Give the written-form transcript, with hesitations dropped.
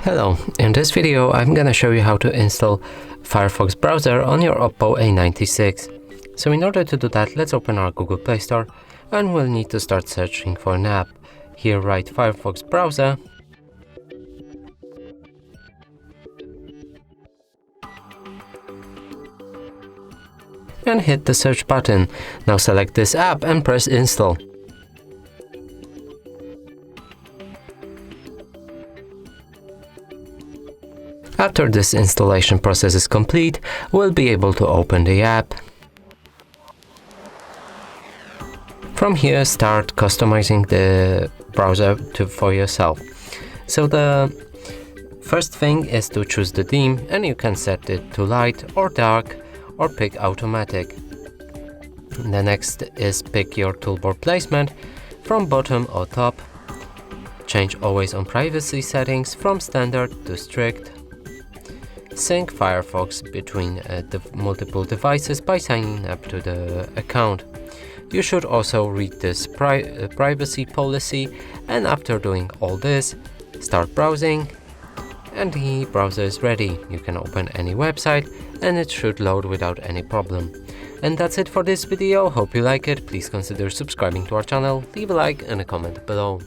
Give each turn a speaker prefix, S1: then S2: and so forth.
S1: Hello, in this video I'm gonna show you how to install Firefox browser on your OPPO A96. So in order to do that, let's open our Google Play Store and we'll need to start searching for an app. Here write Firefox browser and hit the search button. Now select this app and press install. After this installation process is complete, we'll be able to open the app. From here, start customizing the browser for yourself. So the first thing is to choose the theme, and you can set it to light or dark or pick automatic. The next is pick your toolbar placement from bottom or top. Change always on privacy settings from standard to strict. Sync Firefox between the multiple devices by signing up to the account. You should also read this privacy policy, and after doing all this, start browsing and the browser is ready. You can open any website and it should load without any problem. And that's it for this video. Hope you like it. Please consider subscribing to our channel, leave a like and a comment below.